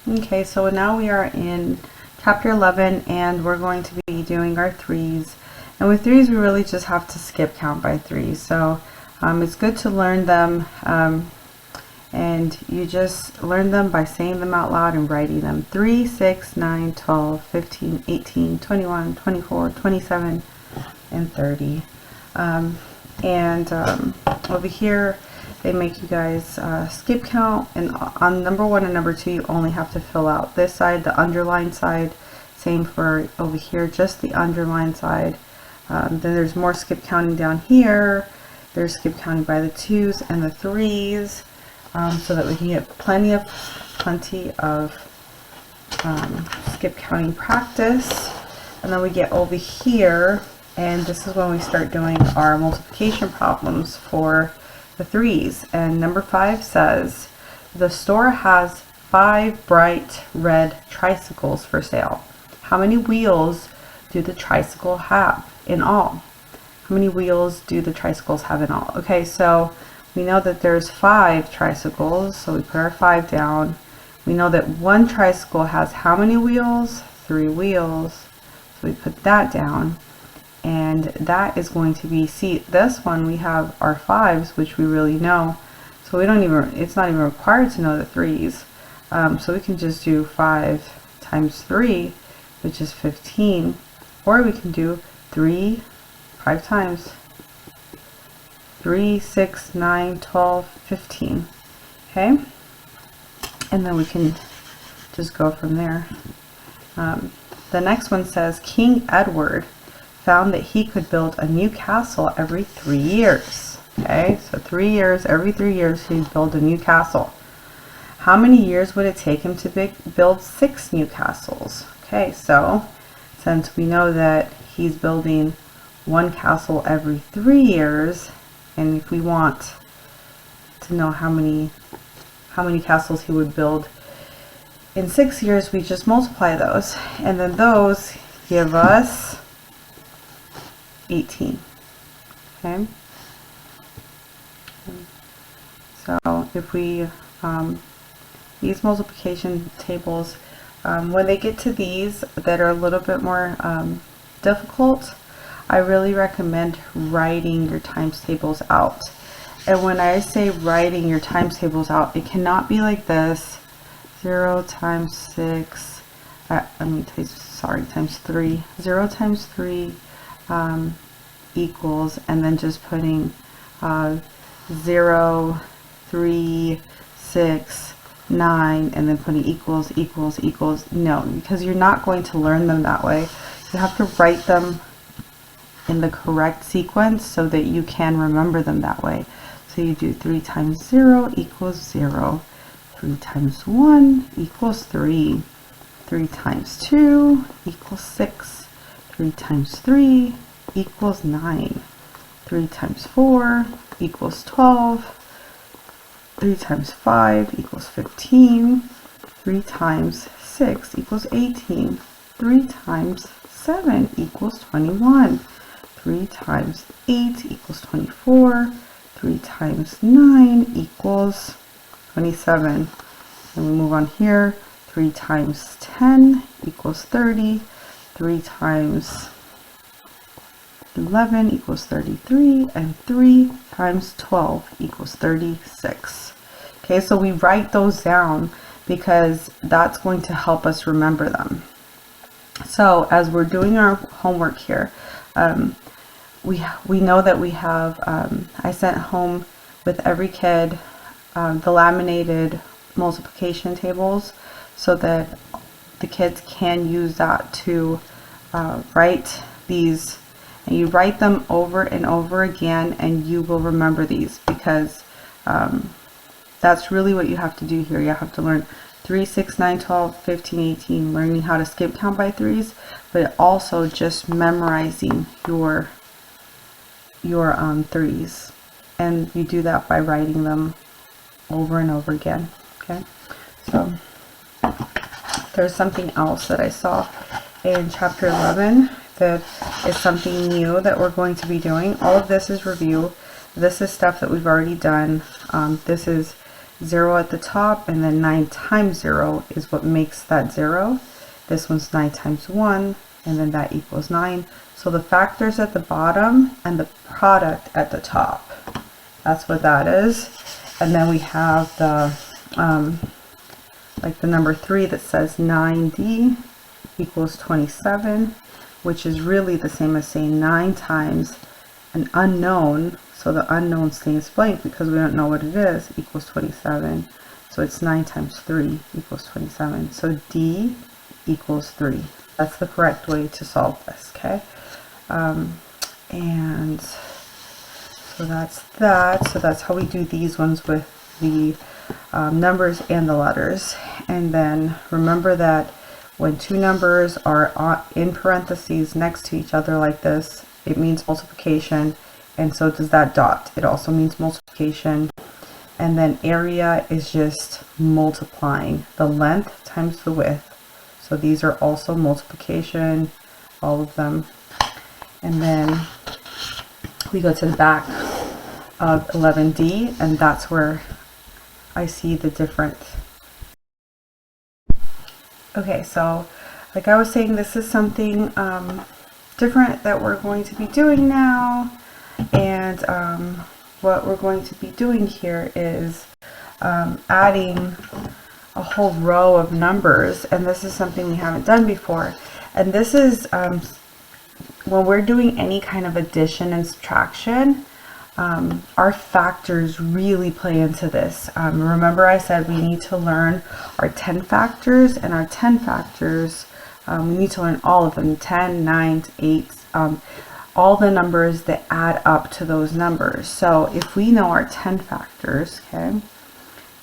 Okay, so now we are in chapter 11 and we're going to be doing our threes. And with threes, we really just have to skip count by threes. So it's good to learn them, and you just learn them by saying them out loud and writing them. 3, 6, 9, 12, 15, 18, 21, 24, 27, and 30. Over here, they make you guys skip count, and on number 1 and number 2 you only have to fill out this side, the underlined side. Same for over here, just the underlined side. Then there's more skip counting down here. There's skip counting by the 2s and the 3s, so that we can get plenty of skip counting practice. And then we get over here, and this is when we start doing our multiplication problems for the 3s. And number 5 says, the store has 5 bright red tricycles for sale. How many wheels do the tricycle have in all? How many wheels do the tricycles have in all? Okay, so we know that there's 5 tricycles, so we put our 5 down. We know that one tricycle has how many wheels? 3 wheels. So we put that down. And that is going to be, see, this one we have our 5s, which we really know. So we don't even, it's not even required to know the 3s. So we can just do 5 times 3, which is 15. Or we can do 5 times 3, 6, 9, 12, 15. Okay? And then we can just go from there. The next one says, King Edward found that he could build a new castle every 3 years. Okay, so 3 years, every 3 years he'd build a new castle. How many years would it take him to build 6 new castles? Okay, so since we know that he's building one castle every 3 years, and if we want to know how many castles he would build in 6 years, we just multiply those, and then those give us 18. Okay, so if we these multiplication tables, when they get to these that are a little bit more difficult, I really recommend writing your times tables out. And when I say writing your times tables out, it cannot be like this: 0 times 6, times 3. 0 times 3 equals, and then just putting 0, 3, 6, 9, and then putting equals, equals, equals. No, because you're not going to learn them that way. You have to write them in the correct sequence so that you can remember them that way. So you do 3 times 0 equals 0. 3 times 1 equals 3. 3 times 2 equals 6. 3 times 3 equals 9. 3 times 4 equals 12. 3 times 5 equals 15. 3 times 6 equals 18. 3 times 7 equals 21. 3 times 8 equals 24. 3 times 9 equals 27. And we move on here. 3 times 10 equals 30. 3 times 11 equals 33, and 3 times 12 equals 36. Okay, so we write those down because that's going to help us remember them. So as we're doing our homework here, we know that we have, I sent home with every kid the laminated multiplication tables so that the kids can use that to write these. And you write them over and over again, and you will remember these, because that's really what you have to do here. You have to learn 3, 6, 9, 12, 15, 18, learning how to skip count by 3s, but also just memorizing your 3s. And you do that by writing them over and over again. Okay, so there's something else that I saw in chapter 11 that is something new that we're going to be doing. All of this is review. This is stuff that we've already done. This is 0 at the top, and then 9 times 0 is what makes that 0. This one's 9 times 1, and then that equals 9. So the factors at the bottom and the product at the top. That's what that is. And then we have the like the number 3 that says 9D equals 27, which is really the same as saying 9 times an unknown. So the unknown stays blank because we don't know what it is, equals 27. So it's 9 times 3 equals 27. So D equals 3. That's the correct way to solve this, okay? And so that's that. So that's how we do these ones with the numbers and the letters. And then remember that when two numbers are in parentheses next to each other like this, it means multiplication, and so does that dot. It also means multiplication. And then area is just multiplying the length times the width. So these are also multiplication, all of them. And then we go to the back of 11D, and that's where I see the different. Okay, so like I was saying, this is something different that we're going to be doing now. And what we're going to be doing here is adding a whole row of numbers, and this is something we haven't done before. And this is when we're doing any kind of addition and subtraction, our factors really play into this. Remember I said we need to learn our 10 factors, and our 10 factors, we need to learn all of them, 10, 9, 8, all the numbers that add up to those numbers. So if we know our 10 factors, okay,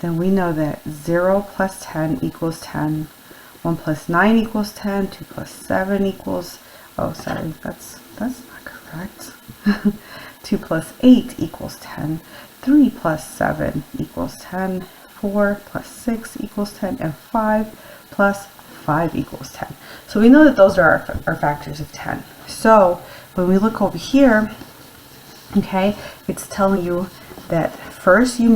then we know that 0 plus 10 equals 10, 1 plus 9 equals 10, 2 plus 7 equals, oh sorry, that's not correct. 2 plus 8 equals 10, 3 plus 7 equals 10, 4 plus 6 equals 10, and 5 plus 5 equals 10. So we know that those are our factors of 10. So when we look over here, okay, it's telling you that first you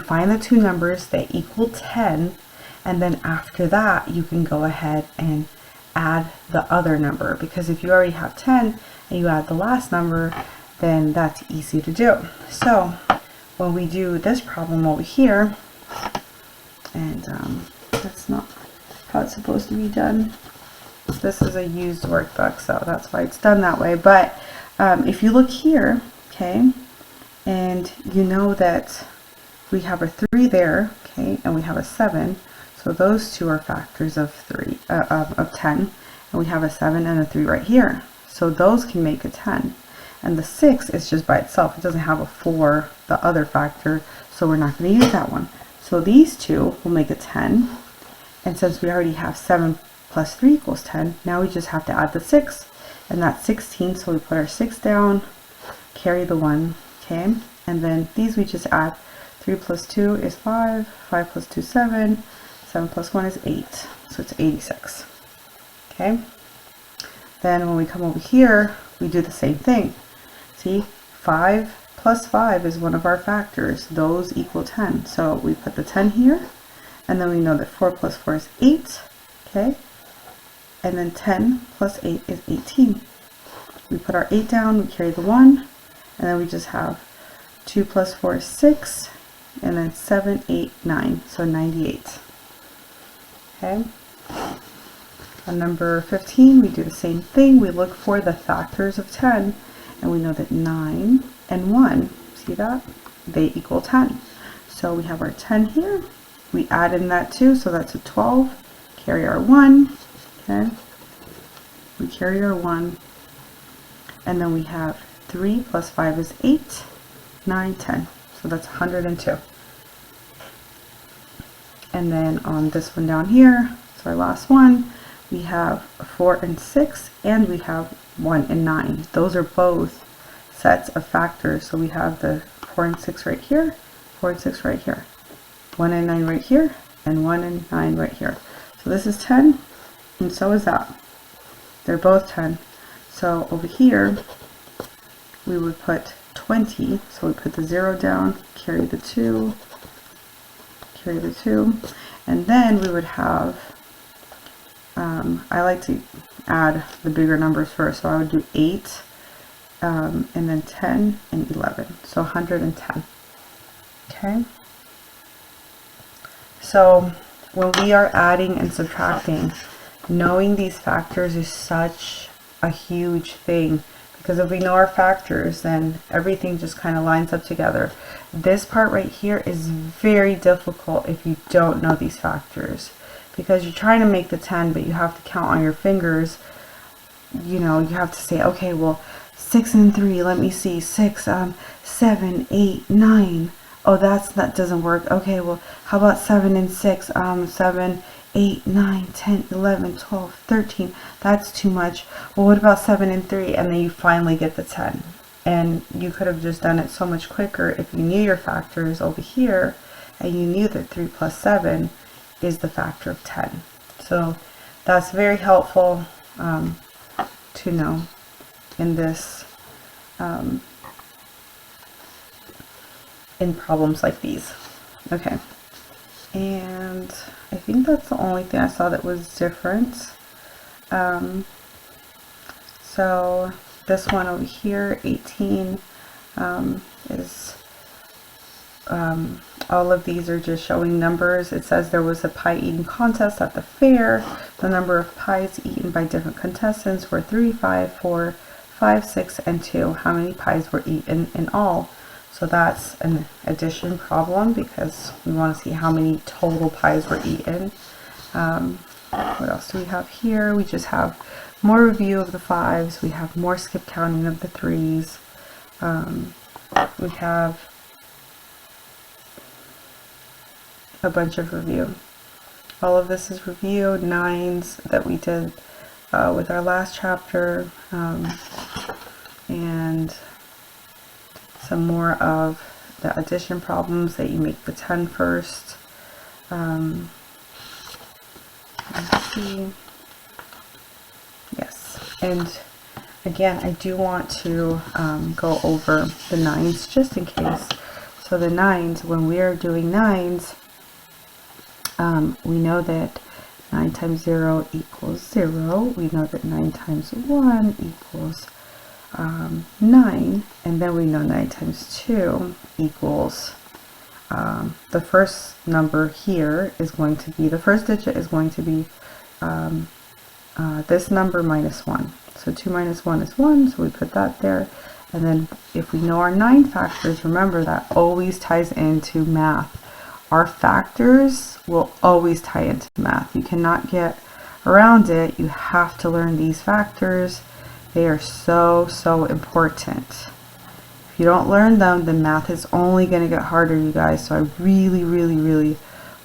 find the two numbers that equal 10, and then after that you can go ahead and add the other number, because if you already have 10 and you add the last number, then that's easy to do. So when we do this problem over here, and that's not how it's supposed to be done. This is a used workbook, so that's why it's done that way. But if you look here, okay, and you know that we have a 3 there, okay, and we have a 7, so those two are factors of 10, and we have a 7 and a 3 right here, so those can make a 10. And the 6 is just by itself, it doesn't have a 4, the other factor, so we're not going to use that one. So these two will make a 10, and since we already have 7 plus 3 equals 10, now we just have to add the 6, and that's 16, so we put our 6 down, carry the 1, okay, and then these we just add. 3 plus 2 is 5, 5 plus 2 is 7, 7 plus 1 is 8, so it's 86, okay. Then when we come over here, we do the same thing. See, 5 plus 5 is one of our factors, those equal 10, so we put the 10 here, and then we know that 4 plus 4 is 8, okay, and then 10 plus 8 is 18. We put our 8 down, we carry the 1, and then we just have 2 plus 4 is 6, and then 7, 8, 9, so 98. Okay. On number 15, we do the same thing. We look for the factors of 10, and we know that 9 and 1, see that? They equal 10. So we have our 10 here. We add in that 2, so that's a 12. Carry our 1. Okay. We carry our 1. And then we have 3 plus 5 is 8, 9, 10. So that's 102. And then on this one down here, it's our last one, we have 4 and 6, and we have 1 and 9. Those are both sets of factors. So we have the 4 and 6 right here, 4 and 6 right here, 1 and 9 right here, and 1 and 9 right here. So this is 10, and so is that. They're both 10. So over here, we would put 20. So we put the 0 down, carry the 2, carry the 2. And then we would have, I like to add the bigger numbers first, so I would do 8, and then 10 and 11, so 110. Okay, so when we are adding and subtracting, knowing these factors is such a huge thing, because if we know our factors, then everything just kind of lines up together. This part right here is very difficult if you don't know these factors, because you're trying to make the 10, but you have to count on your fingers. You know, you have to say, okay, well, 6 and 3, let me see, 6, 7, 8, 9. Oh, that doesn't work. Okay, well, how about 7 and 6? 7, 8, 9, 10, 11, 12, 13. That's too much. Well, what about 7 and 3? And then you finally get the 10. And you could have just done it so much quicker if you knew your factors over here, and you knew that 3 plus 7 is the factor of 10. So that's very helpful to know in this, in problems like these. Okay, and I think that's the only thing I saw that was different. So this one over here, 18, is all of these are just showing numbers. It says there was a pie eating contest at the fair. The number of pies eaten by different contestants were 3, 5, 4, 5, 6, and 2. How many pies were eaten in all? So that's an addition problem, because we want to see how many total pies were eaten. What else do we have here? We just have more review of the 5s. We have more skip counting of the 3s. We have a bunch of review. All of this is review, 9s that we did with our last chapter, and some more of the addition problems that you make the 10 first. Let's see. Yes, and again, I do want to go over the 9s just in case. So the 9s, when we are doing 9s, we know that 9 times 0 equals 0. We know that 9 times 1 equals 9, and then we know 9 times 2 equals, the first number here is going to be, the first digit is going to be this number minus 1. So 2 minus 1 is 1, so we put that there. And then if we know our 9 factors, remember that always ties into math. Our factors will always tie into math. You cannot get around it. You have to learn these factors. They are so, so important. If you don't learn them, then math is only going to get harder, you guys. So I really, really, really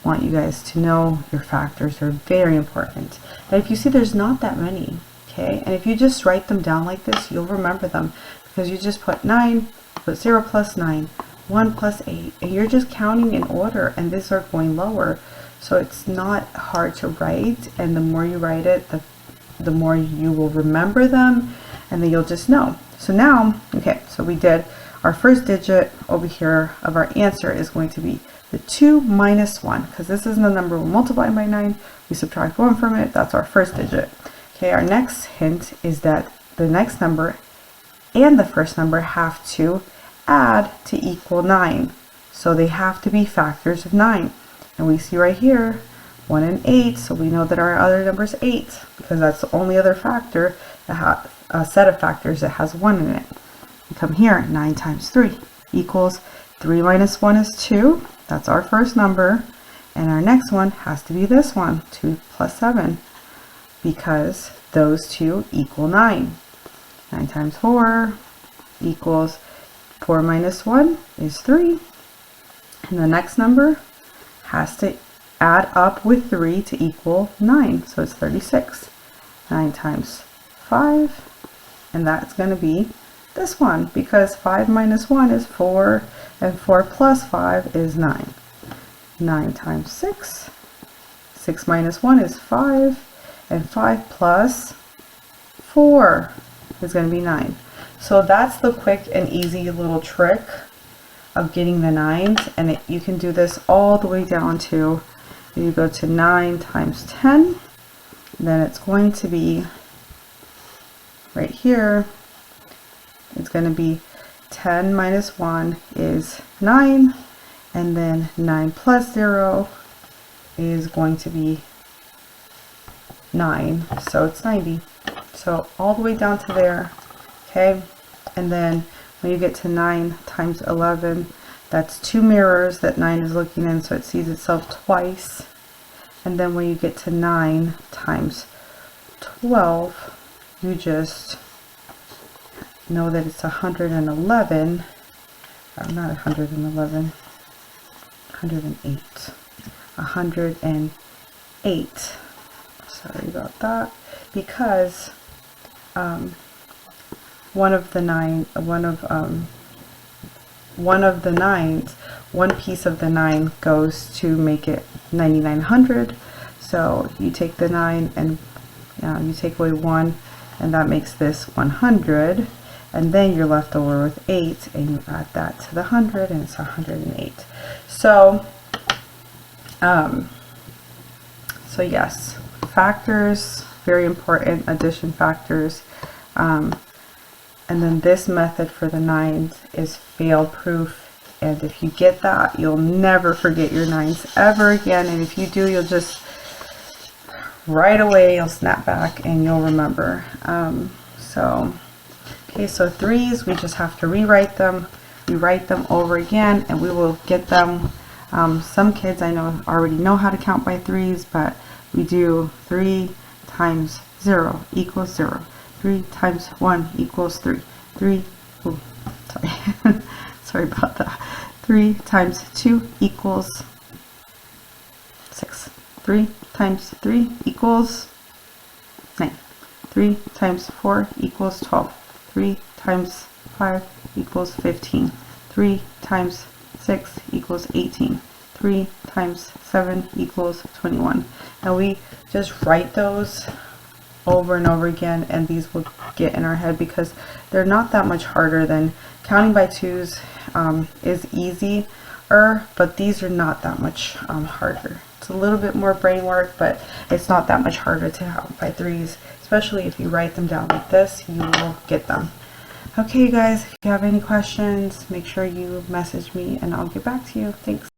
want you guys to know your factors are very important. And if you see, there's not that many, okay? And if you just write them down like this, you'll remember them, because you just put 9, put 0 plus 9, 1 plus 8, and you're just counting in order, and these are going lower. So it's not hard to write, and the more you write it, the more you will remember them, and then you'll just know. So now, okay, so we did our first digit over here of our answer is going to be the 2 minus 1, because this isn't the number we're multiplying by 9. We subtract 1 from it. That's our first digit. Okay, our next hint is that the next number and the first number have to add to equal 9. So they have to be factors of 9. And we see right here 1 and 8, so we know that our other number is 8, because that's the only other factor that has a set of factors that has 1 in it. We come here, 9 times 3 equals 3 minus 1 is 2. That's our first number. And our next one has to be this one, 2 plus 7, because those two equal 9. 9 times 4 equals 4 minus 1 is 3. And the next number has to add up with 3 to equal 9. So it's 36. 9 times 5. And that's going to be this one, because 5 minus 1 is 4, and 4 plus 5 is 9. 9 times 6. 6 minus 1 is 5, and 5 plus 4 is going to be 9. So that's the quick and easy little trick of getting the 9s, and you can do this all the way down to, you go to 9 times 10, then it's going to be right here, it's going to be 10 minus 1 is 9, and then 9 plus 0 is going to be 9, so it's 90. So all the way down to there, okay? And then when you get to 9 times 11, that's 2 mirrors that 9 is looking in, so it sees itself twice. And then when you get to 9 times 12, you just know that it's 111, not 111, 108, 108. Sorry about that, because one piece of the 9 goes to make it 9900. So you take the 9 and you take away 1, and that makes this 100, and then you're left over with 8, and you add that to the 100, and it's 108. So so yes, factors, very important, addition factors. And then this method for the 9s is fail proof, and if you get that, you'll never forget your 9s ever again, and if you do, you'll just right away you'll snap back and you'll remember. Okay, so 3s, we just have to rewrite them. We write them over again, and we will get them. Some kids I know already know how to count by 3s, but we do 3 times 0 equals 0. 3 times 1 equals 3. 3, oh, sorry, sorry about that. 3 times 2 equals 6. 3 times 3 equals 9. 3 times 4 equals 12. 3 times 5 equals 15. 3 times 6 equals 18. 3 times 7 equals 21. And we just write those over and over again, and these will get in our head because they're not that much harder than counting by 2s. Is easier, but these are not that much harder. It's a little bit more brain work, but it's not that much harder to count by 3s, especially if you write them down like this. You will get them. Okay, you guys, if you have any questions, make sure you message me and I'll get back to you. Thanks.